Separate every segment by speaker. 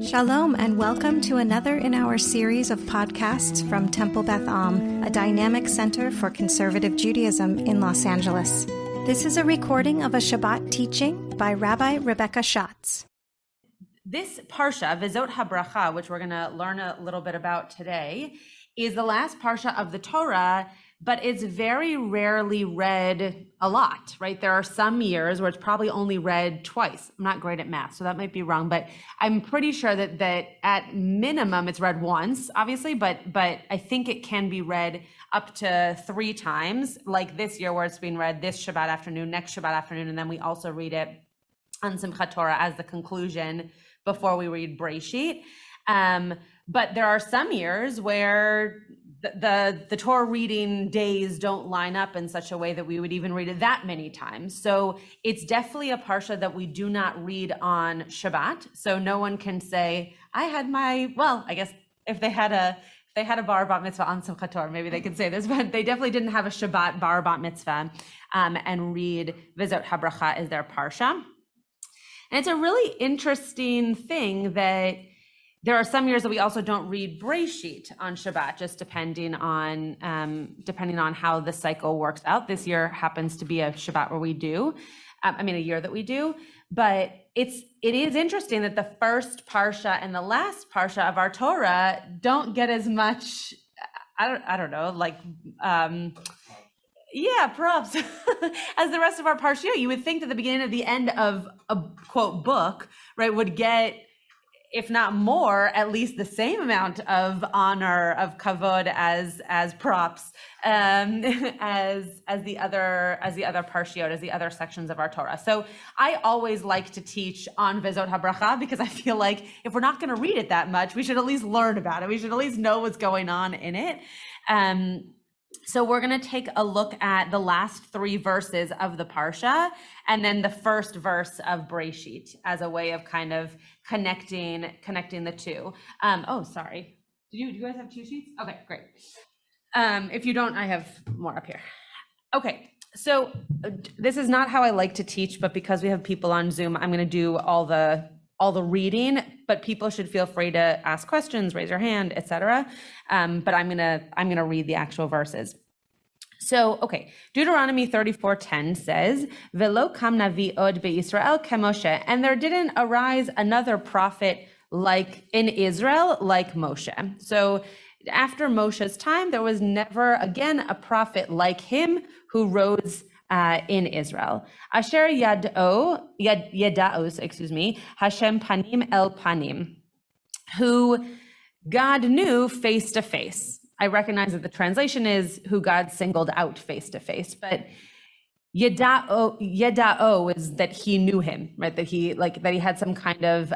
Speaker 1: Shalom and welcome to another in our series of podcasts from Temple Beth Am, a dynamic center for conservative Judaism in Los Angeles. This is a recording of a Shabbat teaching by Rabbi Rebecca Schatz.
Speaker 2: This parsha, Vizot HaBracha, which we're going to learn a little bit about today, is the last parsha of the Torah, but it's very rarely read a lot, right? There are some years where it's probably only read twice. I'm not great at math, so that might be wrong, but I'm pretty sure that at minimum it's read once, obviously, but I think it can be read up to 3 times, like this year where it's being read this Shabbat afternoon, next Shabbat afternoon, and then we also read it on Simchat Torah as the conclusion before we read Breshit. But there are some years where the Torah reading days don't line up in such a way that we would even read it that many times. So it's definitely a parsha that we do not read on Shabbat. So no one can say, I guess if they had a bar bat mitzvah on Simchat Torah, maybe they could say this, but they definitely didn't have a Shabbat bar bat mitzvah and read Vizot HaBracha as their parsha. And it's a really interesting thing that there are some years that we also don't read Breshit on Shabbat, just depending on how the cycle works out. This year happens to be a Shabbat where we do, a year that we do. But it is interesting that the first parsha and the last parsha of our Torah don't get as much. Props as the rest of our parsha. You would think that the beginning and the end of a quote book, right, would get, if not more, at least the same amount of honor, of kavod as props, as the other parshiot, as the other sections of our Torah. So I always like to teach on Vizot HaBracha because I feel like if we're not going to read it that much, we should at least learn about it. We should at least know what's going on in it. So we're going to take a look at the last 3 verses of the parsha and then the first verse of Breshit as a way of kind of connecting the two. Sorry. Do you guys have 2 sheets? Okay, great. If you don't, I have more up here. Okay. So this is not how I like to teach, but because we have people on Zoom, I'm going to do all the reading, but people should feel free to ask questions, raise your hand, etc. But I'm gonna read the actual verses. So, okay, Deuteronomy 34:10 says, "Velo kam navi od beYisrael kemoshe," and there didn't arise another prophet like in Israel like Moshe. So, after Moshe's time, there was never again a prophet like him who rose in Israel. Asher yadaos, Hashem panim el panim, who God knew face to face. I recognize that the translation is who God singled out face to face, but yadao is that he knew him, right? That he had some kind of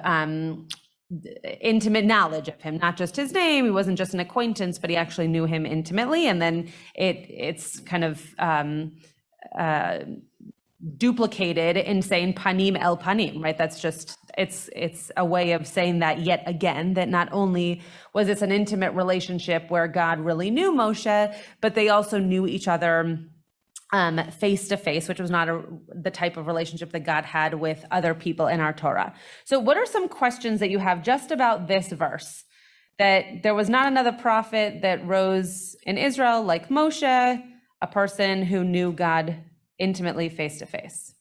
Speaker 2: intimate knowledge of him, not just his name. He wasn't just an acquaintance, but he actually knew him intimately. And then it's kind of duplicated in saying panim el panim, right? That's just, it's a way of saying that yet again, that not only was this an intimate relationship where God really knew Moshe, but they also knew each other face to face, which was not the type of relationship that God had with other people in our Torah. So what are some questions that you have just about this verse? That there was not another prophet that rose in Israel like Moshe, a person who knew God intimately face to face,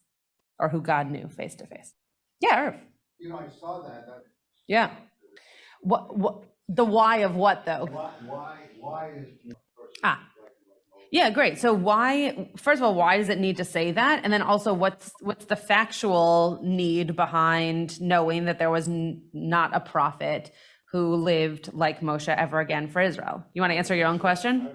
Speaker 2: or who God knew face to face. Yeah, Irv.
Speaker 3: I saw that.
Speaker 2: Yeah. What the why of what though?
Speaker 3: Why is
Speaker 2: Yeah, great. So why? First of all, why does it need to say that? And then also, what's the factual need behind knowing that there was not a prophet who lived like Moshe ever again for Israel? You want to answer your own question?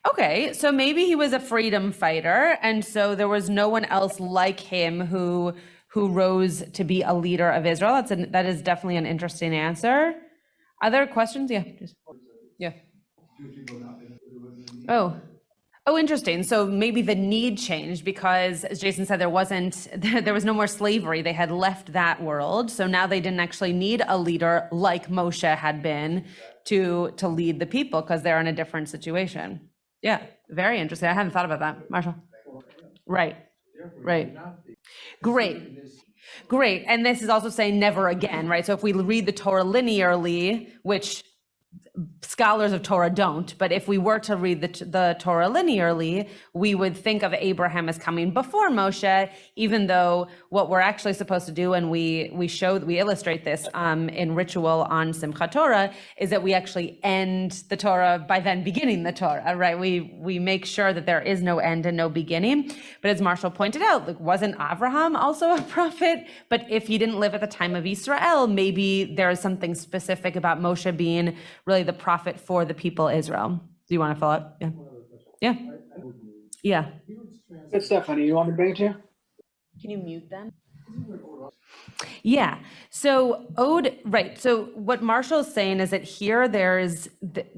Speaker 2: Okay, so maybe he was a freedom fighter, and so there was no one else like him who rose to be a leader of Israel. That is definitely an interesting answer. Other questions? Yeah. Oh, interesting. So maybe the need changed because, as Jason said, there was no more slavery. They had left that world, so now they didn't actually need a leader like Moshe had been to lead the people because they're in a different situation. Yeah, very interesting. I hadn't thought about that, Marshall. Right. Great. Great. And this is also saying never again, right? So if we read the Torah linearly, which scholars of Torah don't, but if we were to read the Torah linearly, we would think of Abraham as coming before Moshe, even though what we're actually supposed to do, and we illustrate this in ritual on Simchat Torah, is that we actually end the Torah by then beginning the Torah, right? We make sure that there is no end and no beginning. But as Marshall pointed out, like, wasn't Avraham also a prophet? But if he didn't live at the time of Israel, maybe there is something specific about Moshe being really the prophet for the people Israel. Do you want to follow up? Yeah. Yeah. Yeah.
Speaker 4: Good stuff, honey. You want me to bring it to you?
Speaker 2: Can you mute them? Yeah. So ode, right. So what Marshall is saying is that here there is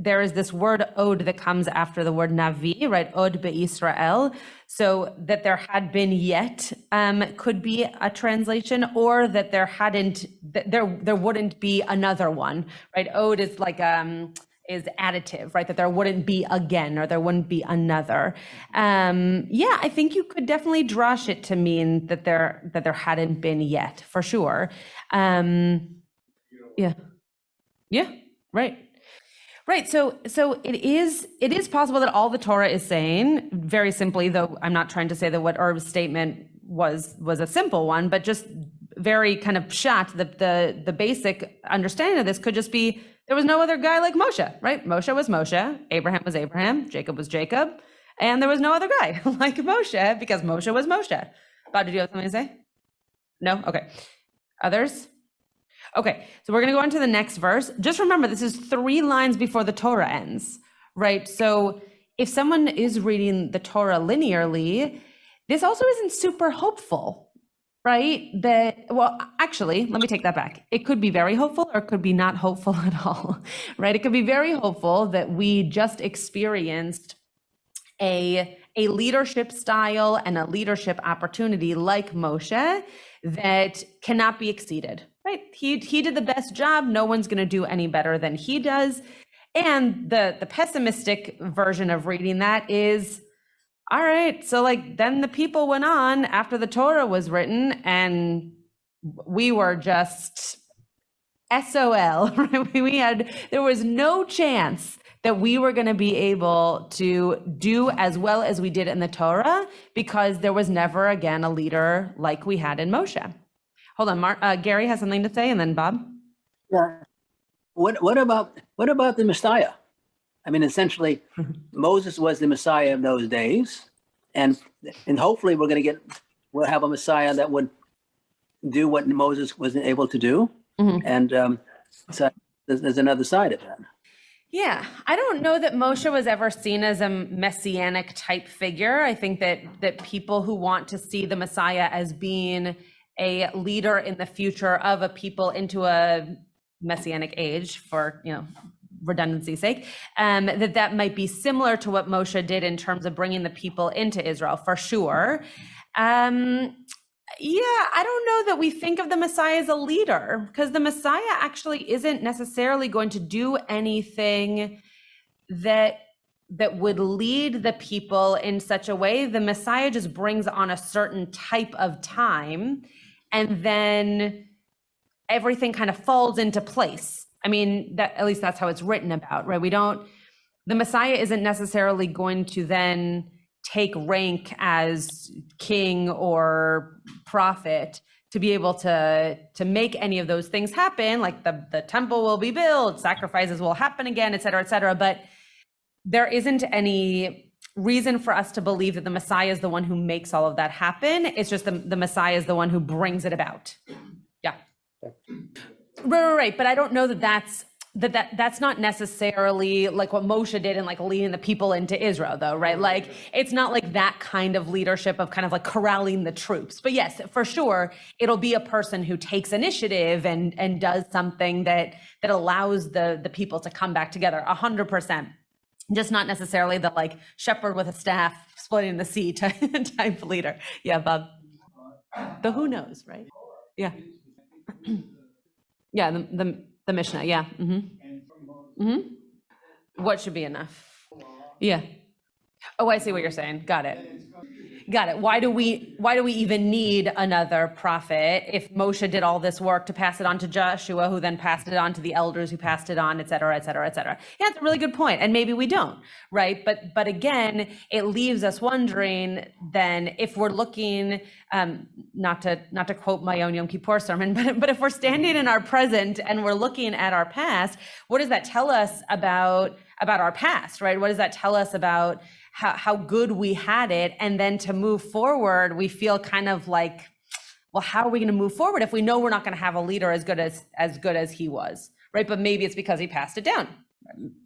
Speaker 2: this word ode that comes after the word navi, right? Ode be'Israel. So that there had been yet could be a translation, or that there wouldn't be another one, right? Ode is like is additive, right? That there wouldn't be again, or there wouldn't be another. Yeah, I think you could definitely drash it to mean that there hadn't been yet, for sure. Yeah, right. Right. So it is possible that all the Torah is saying, very simply, though I'm not trying to say that what Erb's statement was a simple one, but just very kind of pshat, the basic understanding of this could just be there was no other guy like Moshe, right? Moshe was Moshe, Abraham was Abraham, Jacob was Jacob, and there was no other guy like Moshe because Moshe was Moshe. Bob, did you have something to say? No? Okay. Others? Okay, so we're going to go on to the next verse. Just remember, this is 3 lines before the Torah ends, right? So if someone is reading the Torah linearly, this also isn't super hopeful, right? Well, actually, let me take that back. It could be very hopeful, or it could be not hopeful at all, right? It could be very hopeful that we just experienced a leadership style and a leadership opportunity like Moshe that cannot be exceeded, right? He did the best job. No one's going to do any better than he does. And the pessimistic version of reading that is, all right, so like then the people went on after the Torah was written and we were just SOL, right? There was no chance that we were going to be able to do as well as we did in the Torah because there was never again a leader like we had in Moshe. Hold on, Gary has something to say, and then Bob.
Speaker 4: Yeah. What about the Messiah? I mean, essentially, Moses was the Messiah of those days, and hopefully we'll have a Messiah that would do what Moses wasn't able to do. Mm-hmm. And so there's another side of that.
Speaker 2: Yeah, I don't know that Moshe was ever seen as a messianic type figure. I think that people who want to see the Messiah as being a leader in the future of a people into a messianic age, for redundancy's sake, that might be similar to what Moshe did in terms of bringing the people into Israel, for sure. Yeah, I don't know that we think of the Messiah as a leader, because the Messiah actually isn't necessarily going to do anything that would lead the people in such a way. The Messiah just brings on a certain type of time, and then everything kind of falls into place. I mean, at least that's how it's written about, right? The Messiah isn't necessarily going to then take rank as king or prophet to be able to make any of those things happen. Like the temple will be built, sacrifices will happen again, et cetera, but there isn't any reason for us to believe that the Messiah is the one who makes all of that happen. It's just the Messiah is the one who brings it about. Yeah. Right. But I don't know that's not necessarily like what Moshe did in like leading the people into Israel, though, right? Like it's not like that kind of leadership of kind of like corralling the troops. But yes, for sure, it'll be a person who takes initiative and does something that allows the people to come back together 100%. Just not necessarily the like shepherd with a staff splitting the sea type leader. Yeah, Bob. The who knows, right? Yeah. Yeah, the Mishnah, yeah. Mm-hmm. Mm-hmm. What should be enough? Yeah. Oh, I see what you're saying. Got it. Got it. Why do we even need another prophet if Moshe did all this work to pass it on to Joshua, who then passed it on to the elders, who passed it on, et cetera, et cetera, et cetera? Yeah, it's a really good point. And maybe we don't, right? But again, it leaves us wondering then if we're looking, not to quote my own Yom Kippur sermon, but if we're standing in our present and we're looking at our past, what does that tell us about our past, right? What does that tell us about how good we had it? And then to move forward, we feel kind of like, well, how are we going to move forward if we know we're not going to have a leader as good as he was, right? But maybe it's because he passed it down.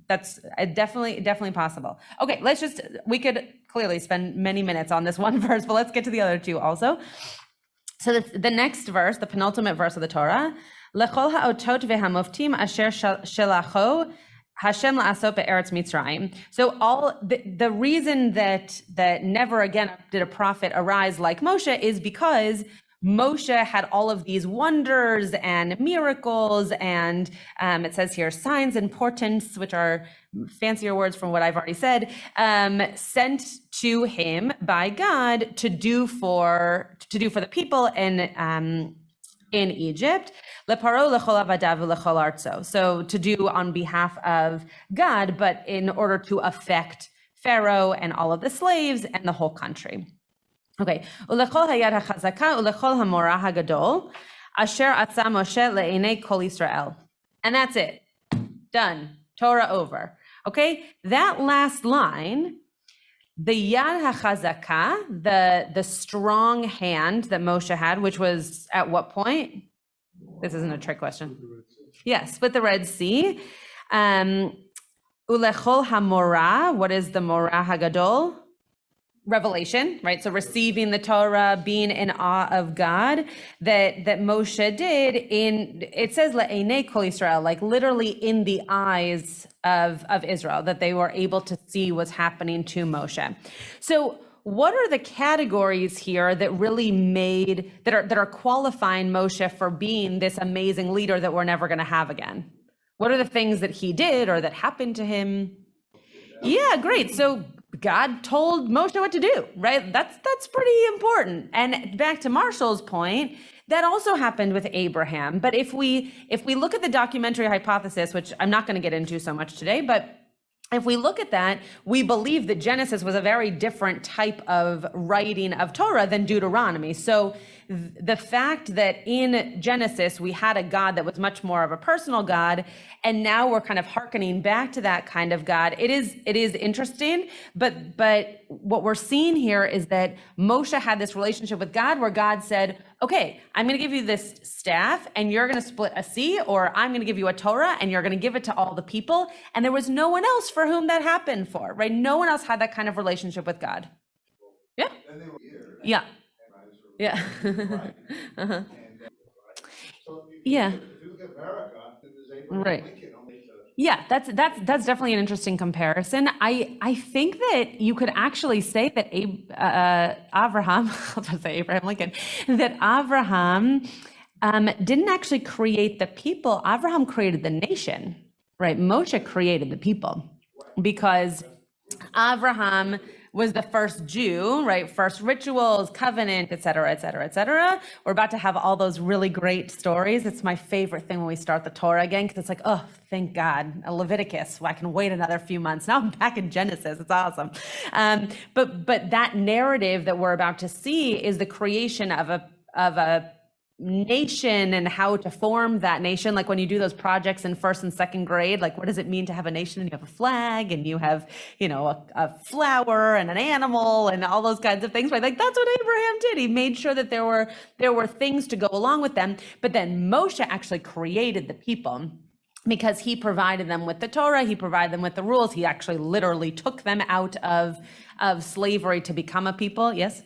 Speaker 2: That's definitely possible. Okay, we could clearly spend many minutes on this one verse, but let's get to the other two also. So the next verse, the penultimate verse of the Torah, Lechol ha'otot ve'hamoftim asher shelacho Hashem la'asot be'eretz Mitzrayim. So the reason that never again did a prophet arise like Moshe is because Moshe had all of these wonders and miracles and it says here signs and portents, which are fancier words from what I've already said, sent to him by God to do for the people in Egypt, leparo lechol avadav lechol artzo. So to do on behalf of God, but in order to affect Pharaoh and all of the slaves and the whole country. Okay. Ulechol hayad hachazaka ulechol hamorah hagadol asher atza Moshe le'enei kol Yisrael. And that's it. Done. Torah over. Okay. That last line, the yad hachazaka, the strong hand that Moshe had, which was at what point? This isn't a trick question. Yes, split the Red Sea. Ulechol hamorah. What is the morah hagadol? Revelation, right? So receiving the Torah, being in awe of God, that Moshe did it says le'enei kol Yisrael, like literally in the eyes of Israel, that they were able to see what's happening to Moshe. So what are the categories here that really that are qualifying Moshe for being this amazing leader that we're never going to have again? What are the things that he did or that happened to him? Yeah, great. So God told Moshe what to do, right? That's pretty important. And back to Marshall's point, that also happened with Abraham. But if we look at the documentary hypothesis, which I'm not going to get into so much today, but if we look at that, we believe that Genesis was a very different type of writing of Torah than Deuteronomy. So the fact that in Genesis, we had a God that was much more of a personal God, and now we're kind of hearkening back to that kind of God. It is interesting, but what we're seeing here is that Moshe had this relationship with God where God said, okay, I'm going to give you this staff and you're going to split a sea, or I'm going to give you a Torah and you're going to give it to all the people. And there was no one else for whom that happened for, right? No one else had that kind of relationship with God. Yeah. Yeah. Yeah. Uh-huh. Yeah. Right. Yeah, that's definitely an interesting comparison. I think that you could actually say that Abraham, I'll just say Abraham Lincoln, that Abraham didn't actually create the people. Abraham created the nation, right? Moshe created the people because Abraham was the first Jew, right? First rituals, covenant, et cetera, et cetera, et cetera. We're about to have all those really great stories. It's my favorite thing when we start the Torah again, because it's like, oh, thank God, Leviticus. Well, I can wait another few months. Now I'm back in Genesis. It's awesome. But that narrative that we're about to see is the creation of a nation and how to form that nation. Like when you do those projects in first and second grade, like what does it mean to have a nation? And you have a flag and you have, a flower and an animal and all those kinds of things, right? Like that's what Abraham did. He made sure that there were things to go along with them. But then Moshe actually created the people because he provided them with the Torah. He provided them with the rules. He actually literally took them out of slavery to become a people. Yes?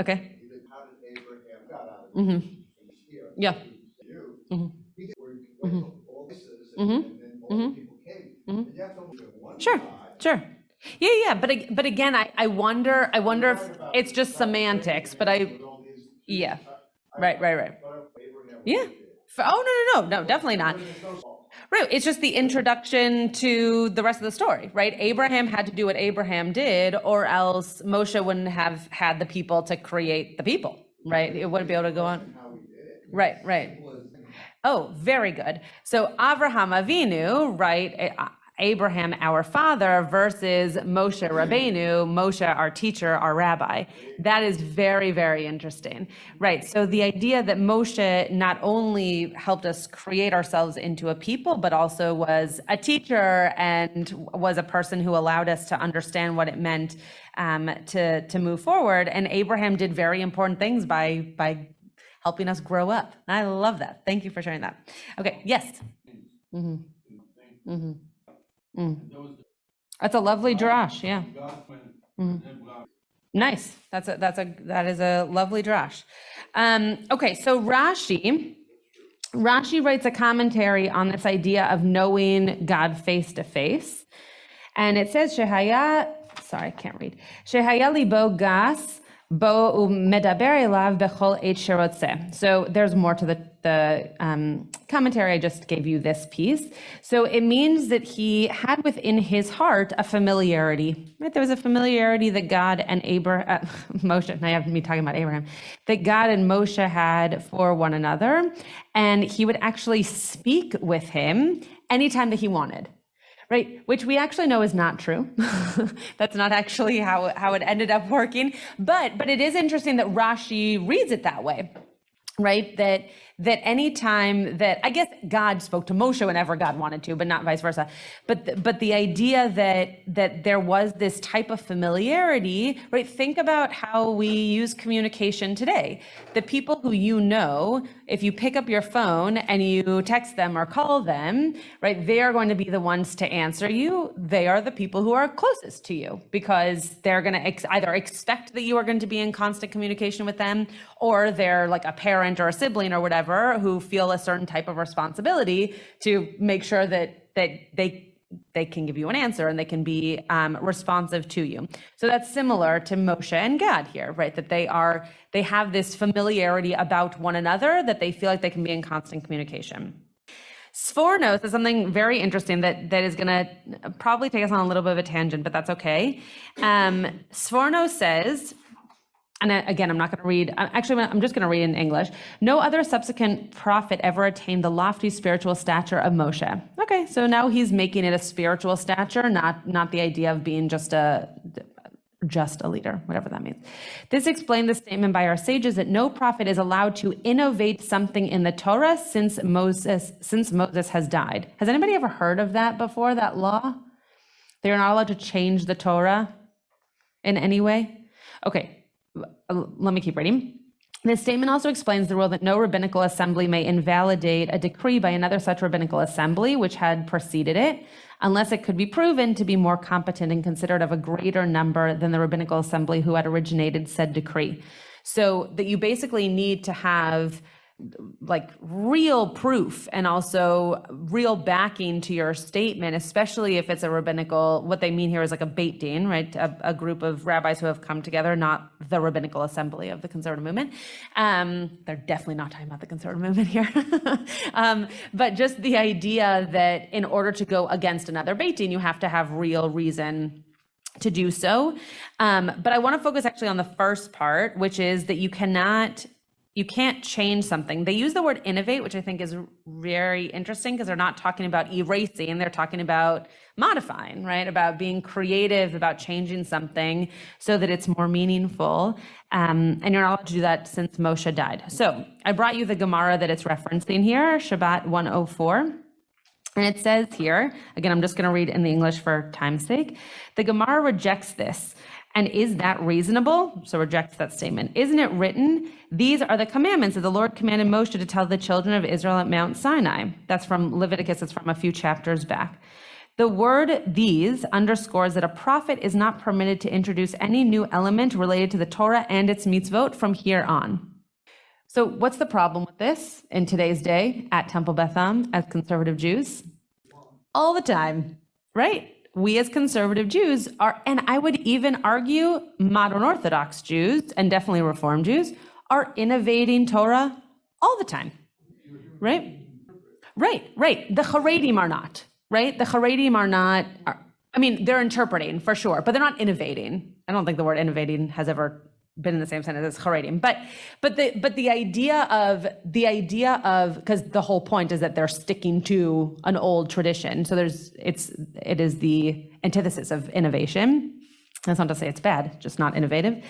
Speaker 2: Okay. Mm-hmm. Yeah. Mm-hmm. Mm-hmm. Mm-hmm. Sure. Yeah. But again, I wonder if it's just semantics. But yeah. Right. Yeah. No, definitely not. Right. It's just the introduction to the rest of the story, right? Abraham had to do what Abraham did, or else Moshe wouldn't have had the people to create the people, right? It wouldn't be able to go on. Right, right. Oh, very good. So Avraham Avinu, right? Abraham, our father, versus Moshe Rabbeinu, Moshe, our teacher, our rabbi. That is very, very interesting. Right. So the idea that Moshe not only helped us create ourselves into a people, but also was a teacher and was a person who allowed us to understand what it meant to move forward. And Abraham did very important things by helping us grow up. I love that. Thank you for sharing that. Okay. Yes. Mm-hmm. Mm-hmm. That's a lovely drash, yeah. Nice. That is a lovely drash. Okay, so Rashi writes a commentary on this idea of knowing God face to face, and it says Shehaya libo gas bo medaber elav bechol et sherotzeh. So there's more to the commentary. I just gave you this piece. So it means that he had within his heart a familiarity. Right? There was a familiarity that God and Moshe, and I have me talking about Abraham, that God and Moshe had for one another, and he would actually speak with him anytime that he wanted. Right, which we actually know is not true. That's not actually how it ended up working. But it is interesting that Rashi reads it that way, right? That any time that, I guess God spoke to Moshe whenever God wanted to, but not vice versa. But the idea that there was this type of familiarity, right? Think about how we use communication today. The people who you know, if you pick up your phone and you text them or call them, right, they are going to be the ones to answer you. They are the people who are closest to you because they're going to either expect that you are going to be in constant communication with them, or they're like a parent or a sibling or whatever who feel a certain type of responsibility to make sure that they can give you an answer and they can be responsive to you. So that's similar to Moshe and God here, right? That they have this familiarity about one another, that they feel like they can be in constant communication. Sfornos is something very interesting that is going to probably take us on a little bit of a tangent, but that's okay. Sfornos says, and again, I'm not going to read, actually, I'm just going to read in English. No other subsequent prophet ever attained the lofty spiritual stature of Moshe. Okay, so now he's making it a spiritual stature, not the idea of being just a leader, whatever that means. This explained the statement by our sages that no prophet is allowed to innovate something in the Torah since Moses has died. Has anybody ever heard of that before, that law? They're not allowed to change the Torah in any way? Okay. Let me keep reading. This statement also explains the rule that no rabbinical assembly may invalidate a decree by another such rabbinical assembly which had preceded it, unless it could be proven to be more competent and considered of a greater number than the rabbinical assembly who had originated said decree. So that you basically need to have like real proof and also real backing to your statement, especially if it's a rabbinical, what they mean here is like a Beit Din, right? A group of rabbis who have come together, not the rabbinical assembly of the conservative movement. They're definitely not talking about the conservative movement here. But just the idea that in order to go against another Beit Din, you have to have real reason to do so. But I want to focus actually on the first part, which is that you can't change something. They use the word innovate, which I think is very interesting because they're not talking about erasing, they're talking about modifying, right? About being creative, about changing something so that it's more meaningful. And you're not allowed to do that since Moshe died. So I brought you the Gemara that it's referencing here, Shabbat 104. And it says here, again, I'm just going to read in the English for time's sake. The Gemara rejects this. And is that reasonable? So rejects that statement. Isn't it written, these are the commandments that the Lord commanded Moshe to tell the children of Israel at Mount Sinai. That's from Leviticus. It's from a few chapters back. The word these underscores that a prophet is not permitted to introduce any new element related to the Torah and its mitzvot from here on. So what's the problem with this in today's day at Temple Beth Am as conservative Jews? All the time, right? We as conservative Jews are, and I would even argue modern Orthodox Jews and definitely Reform Jews are innovating Torah all the time, right? Right. The Haredim are not, right? The Haredim are not, I mean, they're interpreting for sure, but they're not innovating. I don't think the word innovating has ever been in the same sentence as Haredim, but the idea of, because the whole point is that they're sticking to an old tradition. So it is the antithesis of innovation. That's not to say it's bad, just not innovative.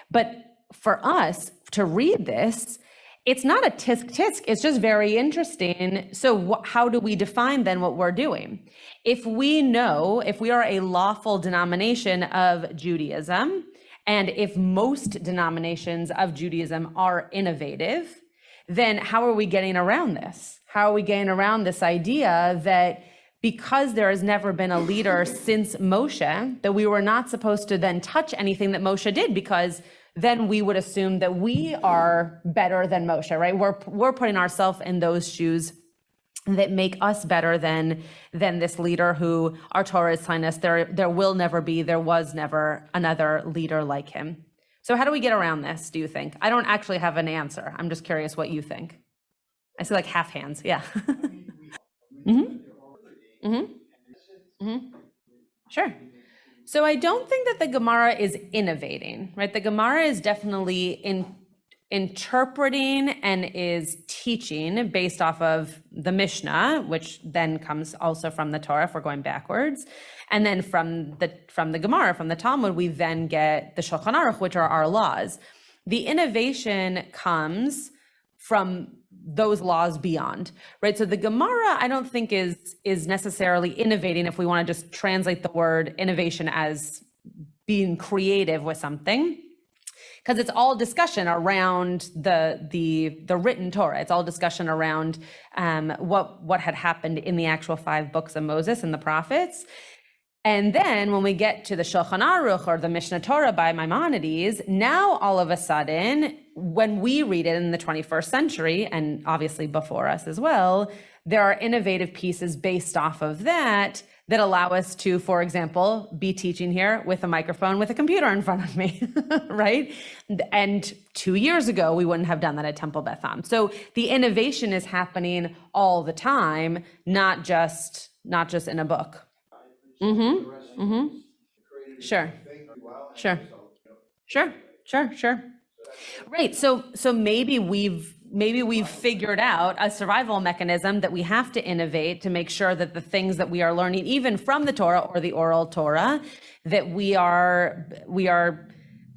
Speaker 2: But for us to read this, it's not a tisk, it's just very interesting. So how do we define then what we're doing? If we are a lawful denomination of Judaism, and if most denominations of Judaism are innovative, then how are we getting around this? How are we getting around this idea that because there has never been a leader since Moshe, that we were not supposed to then touch anything that Moshe did, because then we would assume that we are better than Moshe, right? We're putting ourselves in those shoes that make us better than this leader who our Torah is telling us there will never be, there was never another leader like him. So how do we get around this, do you think? I don't actually have an answer. I'm just curious what you think. I see like half hands, yeah. Sure. So I don't think that the Gemara is innovating, right? The Gemara is definitely interpreting and is teaching based off of the Mishnah, which then comes also from the Torah if we're going backwards. And then from the Gemara, from the Talmud, we then get the Shulchan Aruch, which are our laws. The innovation comes from those laws beyond, right? So the Gemara, I don't think is necessarily innovating if we want to just translate the word innovation as being creative with something, because it's all discussion around the written Torah. It's all discussion around what had happened in the actual 5 books of Moses and the prophets. And then when we get to the Shulchan Aruch or the Mishnah Torah by Maimonides, now all of a sudden, when we read it in the 21st century, and obviously before us as well, there are innovative pieces based off of that allow us to, for example, be teaching here with a microphone with a computer in front of me, right? And 2 years ago, we wouldn't have done that at Temple Beth Am. So the innovation is happening all the time, not just in a book. Sure. Right. So maybe we've figured out a survival mechanism that we have to innovate to make sure that the things that we are learning, even from the Torah or the oral Torah, that we are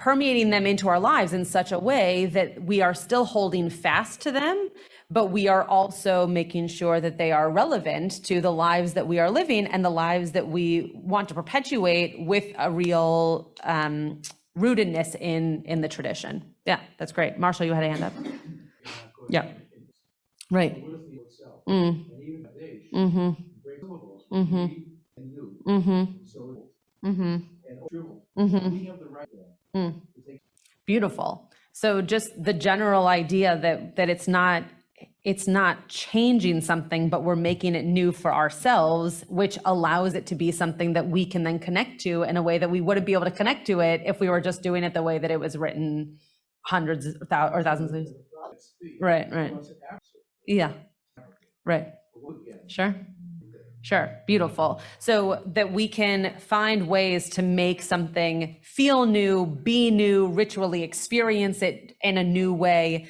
Speaker 2: permeating them into our lives in such a way that we are still holding fast to them, but we are also making sure that they are relevant to the lives that we are living and the lives that we want to perpetuate with a real rootedness in the tradition. Yeah, that's great. Marshall, you had a hand up. Yeah. Right. Beautiful. So just the general idea that it's not changing something, but we're making it new for ourselves, which allows it to be something that we can then connect to in a way that we wouldn't be able to connect to it if we were just doing it the way that it was written hundreds or thousands of years. Right. Yeah. Right. Sure. Beautiful. So that we can find ways to make something feel new, be new, ritually experience it in a new way,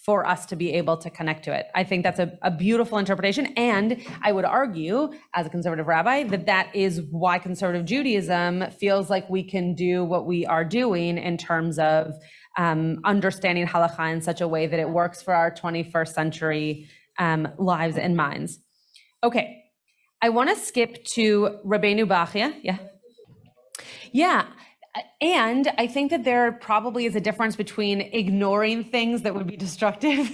Speaker 2: for us to be able to connect to it. I think that's a beautiful interpretation. And I would argue, as a conservative rabbi, that is why conservative Judaism feels like we can do what we are doing in terms of understanding halakha in such a way that it works for our 21st century lives and minds. Okay, I want to skip to Rabbeinu Bachya. Yeah. And I think that there probably is a difference between ignoring things that would be destructive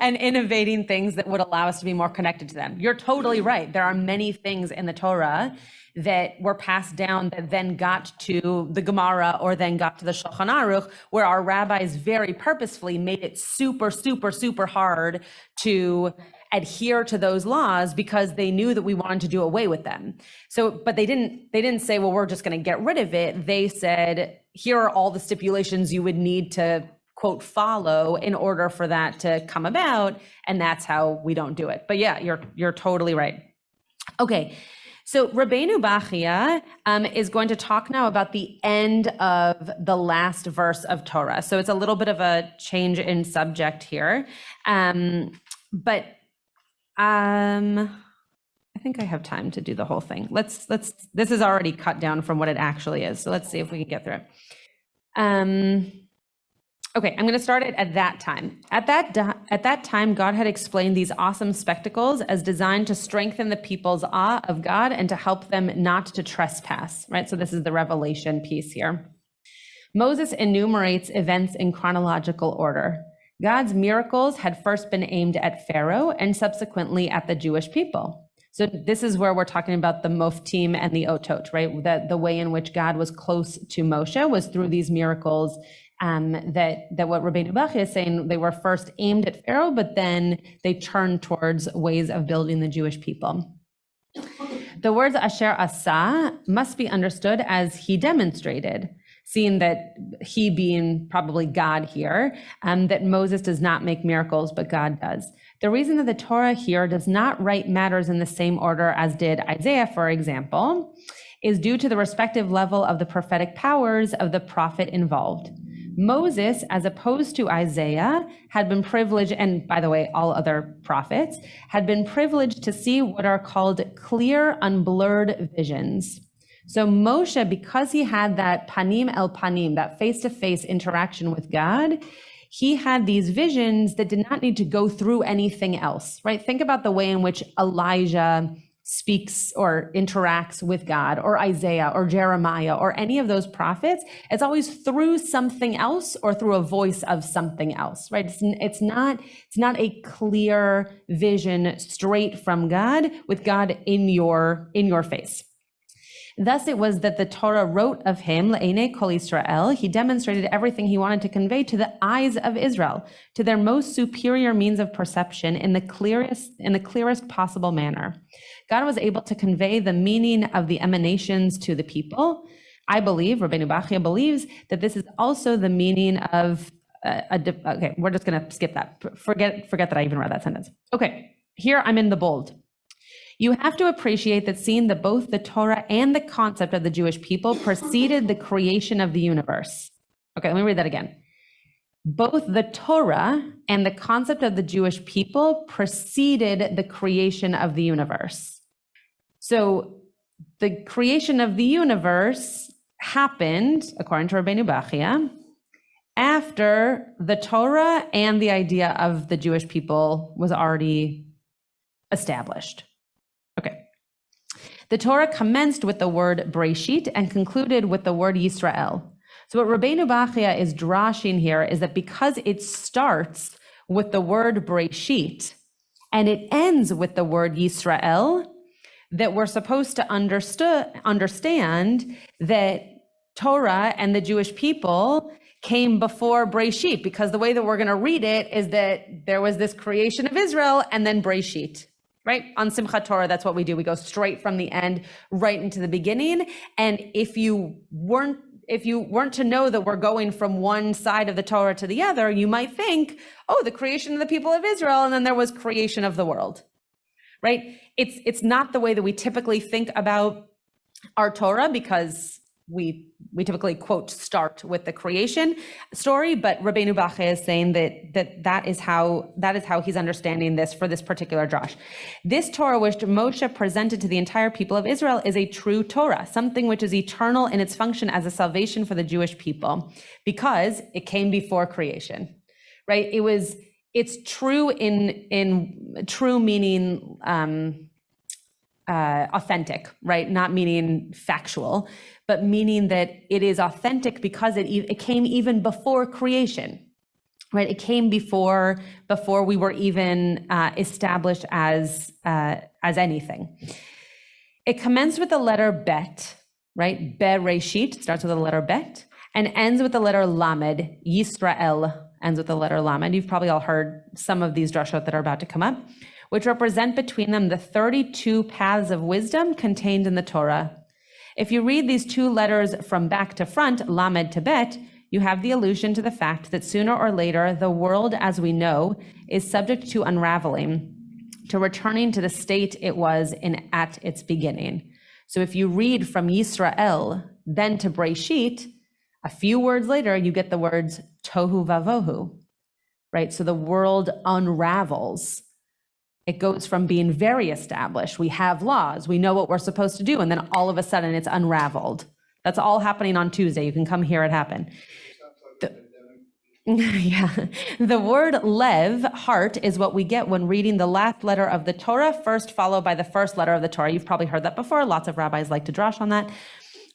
Speaker 2: and innovating things that would allow us to be more connected to them. You're totally right. There are many things in the Torah that were passed down that then got to the Gemara or then got to the Shulchan Aruch, where our rabbis very purposefully made it super, super, super hard to adhere to those laws because they knew that we wanted to do away with them. So, but they didn't say, well, we're just going to get rid of it. They said, here are all the stipulations you would need to quote, follow in order for that to come about. And that's how we don't do it. But yeah, you're totally right. Okay. So Rabbeinu Bachia is going to talk now about the end of the last verse of Torah. So it's a little bit of a change in subject here. But I think I have time to do the whole thing. This is already cut down from what it actually is. So let's see if we can get through it. Okay, I'm going to start it at that time. At that time, God had explained these awesome spectacles as designed to strengthen the people's awe of God and to help them not to trespass, right? So this is the revelation piece here. Moses enumerates events in chronological order. God's miracles had first been aimed at Pharaoh and subsequently at the Jewish people. So this is where we're talking about the Moftim and the Otot, right? That the way in which God was close to Moshe was through these miracles. That what Rabbeinu Bachia is saying, they were first aimed at Pharaoh, but then they turned towards ways of building the Jewish people. The words Asher Asa must be understood as he demonstrated, seeing that he being probably God here, that Moses does not make miracles, but God does. The reason that the Torah here does not write matters in the same order as did Isaiah, for example, is due to the respective level of the prophetic powers of the prophet involved. Moses, as opposed to Isaiah, had been privileged, and by the way, all other prophets, had been privileged to see what are called clear, unblurred visions. So Moshe, because he had that panim el panim, that face-to-face interaction with God, he had these visions that did not need to go through anything else, right? Think about the way in which Elijah speaks or interacts with God, or Isaiah or Jeremiah or any of those prophets. It's always through something else or through a voice of something else, right? It's not a clear vision straight from God with God in your face. Thus it was that the Torah wrote of him, Le'enei Kol Yisrael, he demonstrated everything he wanted to convey to the eyes of Israel, to their most superior means of perception in the clearest possible manner. God was able to convey the meaning of the emanations to the people. I believe, Rabbeinu Bachia believes, that this is also the meaning of, okay, we're just gonna skip that. Forget that I even read that sentence. Okay, here I'm in the bold. You have to appreciate that seeing that both the Torah and the concept of the Jewish people preceded the creation of the universe. Okay, let me read that again. Both the Torah and the concept of the Jewish people preceded the creation of the universe. So the creation of the universe happened, according to Rabbeinu Bachia, after the Torah and the idea of the Jewish people was already established. Okay. The Torah commenced with the word Breshit and concluded with the word Yisrael. So what Rabbeinu Bachia is drashing here is that because it starts with the word Breshit and it ends with the word Yisrael, that we're supposed to understand that Torah and the Jewish people came before Breshit, because the way that we're going to read it is that there was this creation of Israel and then Breshit. Right? On Simchat Torah, that's what we do. We go straight from the end right into the beginning. And if you weren't to know that we're going from one side of the Torah to the other, you might think, oh, the creation of the people of Israel, and then there was creation of the world. Right? It's not the way that we typically think about our Torah, because we typically quote start with the creation story, but Rabbeinu Bachia is saying that is how he's understanding this for this particular drash. This Torah which Moshe presented to the entire people of Israel is a true Torah, something which is eternal in its function as a salvation for the Jewish people, because it came before creation, right? It's true in true meaning authentic, right? Not meaning factual, but meaning that it is authentic because it came even before creation, right? It came before we were even established as anything. It commenced with the letter Bet, right? Bereshit starts with the letter Bet and ends with the letter Lamed. Yisrael ends with the letter Lamed. You've probably all heard some of these drashot that are about to come up, which represent between them the 32 paths of wisdom contained in the Torah. If you read these two letters from back to front, Lamed to Bet, you have the allusion to the fact that sooner or later, the world as we know is subject to unraveling, to returning to the state it was in at its beginning. So if you read from Yisrael, then to Breshit, a few words later, you get the words tohu vavohu, right? So the world unravels. It goes from being very established. We have laws. We know what we're supposed to do. And then all of a sudden it's unraveled. That's all happening on Tuesday. You can come hear it happen. The word lev, heart, is what we get when reading the last letter of the Torah, first followed by the first letter of the Torah. You've probably heard that before. Lots of rabbis like to drash on that.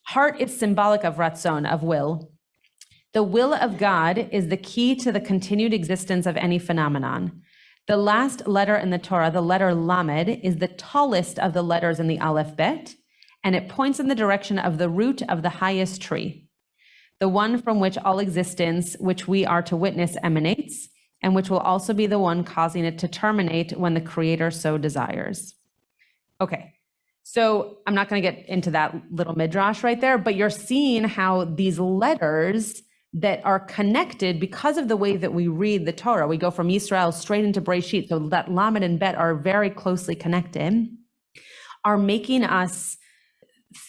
Speaker 2: Heart is symbolic of ratzon, of will. The will of God is the key to the continued existence of any phenomenon. The last letter in the Torah, the letter lamed, is the tallest of the letters in the Aleph Bet, and it points in the direction of the root of the highest tree, the one from which all existence, which we are to witness, emanates, and which will also be the one causing it to terminate when the Creator so desires. Okay, so I'm not going to get into that little midrash right there, but you're seeing how these letters that are connected because of the way that we read the Torah. We go from Yisrael straight into Breshit, so that Lamed and Bet are very closely connected, are making us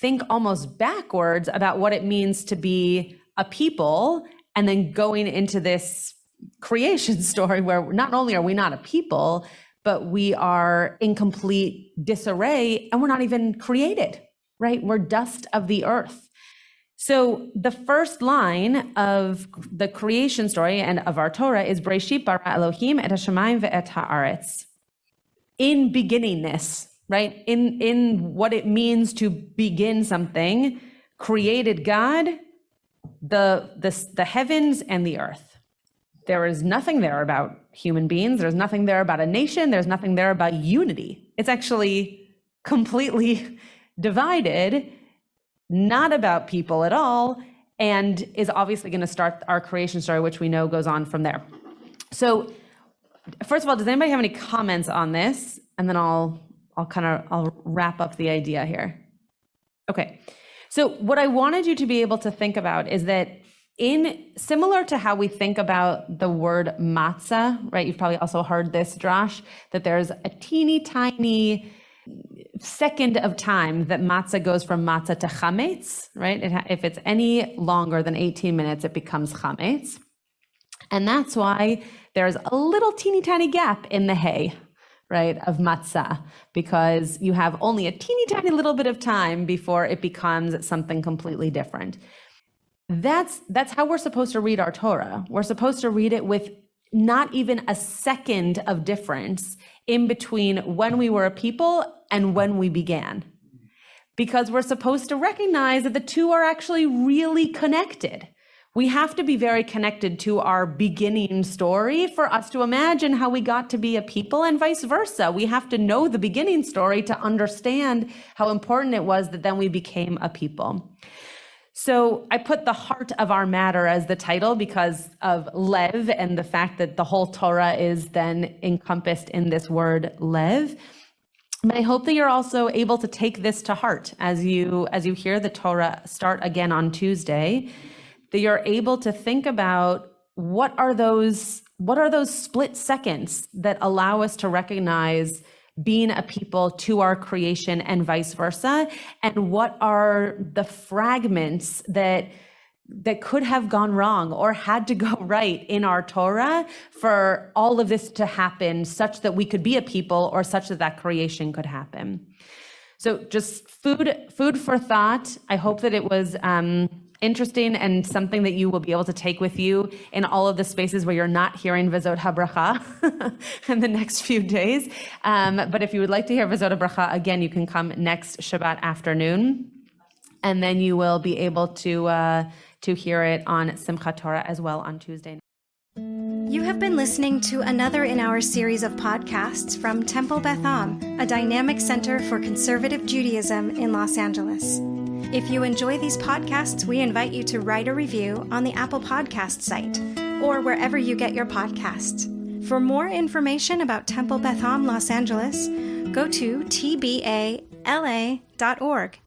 Speaker 2: think almost backwards about what it means to be a people, and then going into this creation story where not only are we not a people, but we are in complete disarray and we're not even created, right? We're dust of the earth. So the first line of the creation story and of our Torah is Breshit bara Elohim et hashamayim ve'et haaretz. In beginningness, right? In what it means to begin something, created God the heavens and the earth. There is nothing there about human beings. There's nothing there about a nation. There's nothing there about unity. It's actually completely divided, not about people at all, and is obviously going to start our creation story, which we know goes on from there. So first of all, does anybody have any comments on this? And then I'll wrap up the idea here. Okay. So what I wanted you to be able to think about is that similar to how we think about the word matzah, right? You've probably also heard this, Josh, that there's a teeny tiny second of time that matzah goes from matzah to chametz, right? If it's any longer than 18 minutes, it becomes chametz. And that's why there's a little teeny tiny gap in the hay, right, of matzah, because you have only a teeny tiny little bit of time before it becomes something completely different. That's how we're supposed to read our Torah. We're supposed to read it with not even a second of difference in between when we were a people and when we began, because we're supposed to recognize that the two are actually really connected. We have to be very connected to our beginning story for us to imagine how we got to be a people, and vice versa. We have to know the beginning story to understand how important it was that then we became a people. So I put the heart of our matter as the title because of lev and the fact that the whole Torah is then encompassed in this word lev. But I hope that you're also able to take this to heart as you hear the Torah start again on Tuesday, that you're able to think about what are those split seconds that allow us to recognize being a people to our creation and vice versa, and what are the fragments that could have gone wrong or had to go right in our Torah for all of this to happen such that we could be a people, or such that creation could happen. So just food for thought. I hope that it was interesting and something that you will be able to take with you in all of the spaces where you're not hearing V'zot HaBracha in the next few days. But if you would like to hear V'zot HaBracha again, you can come next Shabbat afternoon, and then you will be able to hear it on Simchat Torah as well on Tuesday.
Speaker 1: You have been listening to another in our series of podcasts from Temple Beth Am, a dynamic center for conservative Judaism in Los Angeles. If you enjoy these podcasts, we invite you to write a review on the Apple Podcast site or wherever you get your podcasts. For more information about Temple Beth Am Los Angeles, go to tbala.org